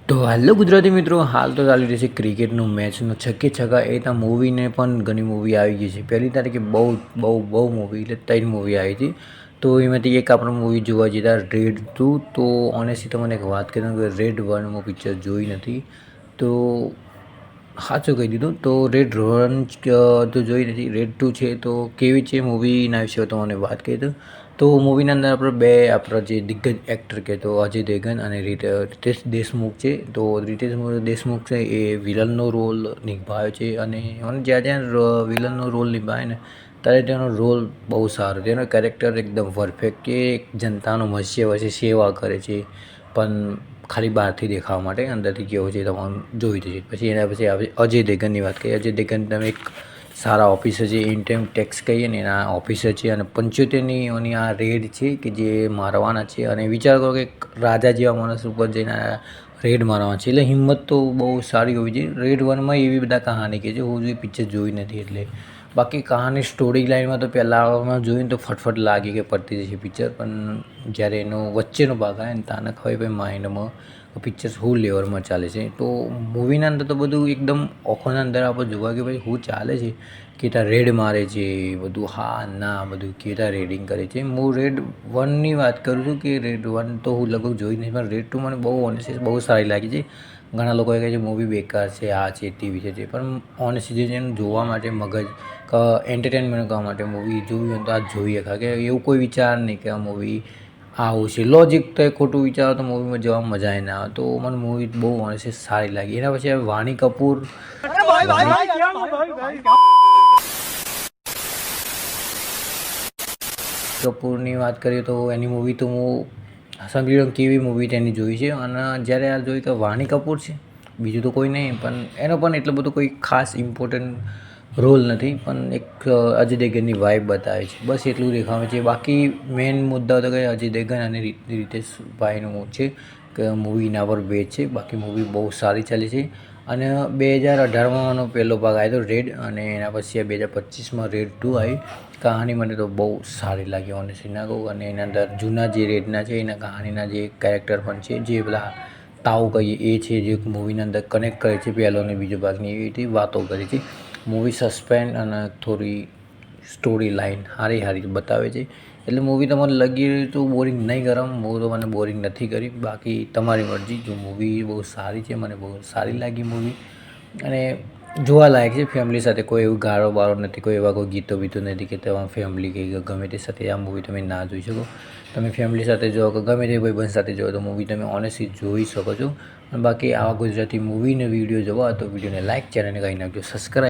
તો હાલો ગુજરાતી મિત્રો, હાલ તો ચાલી રહી છે ક્રિકેટનું મેચનો છક્કે છક્કા. એ ત્યાં મૂવીને પણ ઘણી મૂવી આવી ગઈ છે. પહેલી તારીખે બહુ મૂવી એટલે 3 મૂવી આવી હતી. તો એમાંથી એક આપણે મૂવી જોવા જતા રેડ 2. તો ઓનેસ્ટલી તમને એક વાત કરું કે રેડ 1 હું પિક્ચર જોઈ નથી. તો સાચું કહી દીધું. તો રેડ 1 તો જોઈ નથી. રેડ 2 છે તો કેવી છે મૂવીના વિશે તો મને વાત કરી દઉં. તો મૂવીના અંદર આપણે આપણા જે દિગ્ગજ એક્ટર કે તો અજય દેવગન અને રિતેશ દેશમુખ છે. તો રિતેશ દેશમુખ છે એ વિલનનો રોલ નિભાવ્યો છે. અને જ્યાં વિલનનો રોલ નિભાવે ને ત્યારે તેનો રોલ બહુ સારો, તેનો કેરેક્ટર એકદમ પરફેક્ટ કે એક જનતાનો મત્સ્ય વચ્ચે સેવા કરે છે, પણ ખાલી બહારથી દેખાવા માટે, અંદરથી કેવો છે તમારું જોઈ જશે. પછી એના પછી આવે અજય દેવગનની વાત કરીએ. અજય દેવગન તમે એક સારા ઓફિસર છે, ઇન્કમ ટેક્સ કહીએ ને એના ઓફિસર છે. અને 75ની આ રેડ છે કે જે મારવાના છે. અને વિચાર કરો કે એક રાજા જેવા માણસ ઉપર જઈને રેડ મારવાના છે, એટલે હિંમત તો બહુ સારી હોવી જોઈએ. રેડ 1માં એવી બધા કહાની કે છે, હું જે પિક્ચર જોઈ નથી એટલે બાકી કહાની સ્ટોરી લાઇનમાં તો પહેલાંમાં જોઈને તો ફટફટ લાગી કે પડતી જશે પિક્ચર. પણ જ્યારે એનો વચ્ચેનો ભાગ આવે ને તાને ખબર ભાઈ માઇન્ડમાં પિક્ચર શું લેવલમાં ચાલે છે. તો મૂવીના અંદર તો બધું એકદમ ઓખોના અંદર આપણે જોવા કે ભાઈ શું ચાલે છે, કેટા રેડ મારે છે બધું, હા ના બધું કેટા રેડિંગ કરે છે. હું રેડ 1ની વાત કરું છું કે રેડ 1 તો હું લગભગ જોઈ નહીં, પણ રેડ 2 મને બહુ ઓનેસ્ટલી બહુ સારી લાગી છે. ઘણા લોકોએ કહે છે મૂવી બેકાર છે, આ છે તેવી છે, પણ ઓનેસ્ટલી જેને જોવા માટે મગજ એન્ટરટેનમેન્ટ કરવા માટે મૂવી જોવી હોય તો આ જોઈએ. કારણ કે એવું કોઈ વિચાર નહીં કે આ મૂવી આવું છે, લોજિક તો ખોટું વિચારો તો મૂવીમાં જવામાં મજા ના આવે. તો મને મૂવી બહુ ઓનેસ્ટલી સારી લાગી. એના પછી વાણી કપૂર. કપૂરની વાત કરીએ તો એની મૂવી તો હું સમજી લો કેવી મૂવી તેની જોઈ છે. અને જ્યારે આ જોઈ કે વાણી કપૂર છે, બીજું તો કોઈ નહીં, પણ એનો પણ એટલો બધો કોઈ ખાસ ઇમ્પોર્ટન્ટ રોલ નથી, પણ એક અજય દેવગનની વાઇબ બતાવે છે, બસ એટલું દેખાવે છે. બાકી મેઇન મુદ્દા તો કે અજય દેવગન અને રિતેશભાઈનું છે કે મૂવી એના પર બેઝ છે. બાકી મૂવી બહુ સારી ચાલી છે. અને 2018માં પહેલો ભાગ આવ્યો હતો રેડ, અને એના પછી 2025માં રેડ 2 આવી. કહાની મને તો બહુ સારી લાગી ઓનેસ્ટલી ના કહું. અને એના અંદર જૂના જે રેડના છે એના કહાનીના જે કેરેક્ટર પણ છે, જે પેલા તાવ કહીએ એ છે, જે મૂવીના અંદર કનેક્ટ કરે છે પહેલો અને બીજો ભાગની એવી રીતે વાતો કરી છે. મૂવી સસ્પેન્સ અને થોડી સ્ટોરી લાઇન સારી બતાવે છે. એટલે મૂવી તમને લગી તો બોરિંગ નહીં ગરમ, હું તો મને બોરિંગ નથી કરી. બાકી તમારી મરજી. જો મૂવી બહુ સારી છે, મને બહુ સારી લાગી મૂવી. અને જોવાલાયક છે. ફેમિલી સાથે કોઈ એવું ગાળો બાળો નથી, કોઈ એવા કોઈ ગીતો બીતો નથી કે તમારી ફેમિલી કે ગમે તે સાથે આ મૂવી તમે ના જોઈ શકો. તમે ફેમિલી સાથે જો કે ગમે તે ભાઈબંધ સાથે જો તો મૂવી તમે ઓનેસ્ટલી જોઈ શકો છો. અને બાકી આવા ગુજરાતી મૂવીને વિડીયો જોવા તો વિડીયોને લાઇક, ચેનલને કરી નાખજો સબસ્ક્રાઈબ.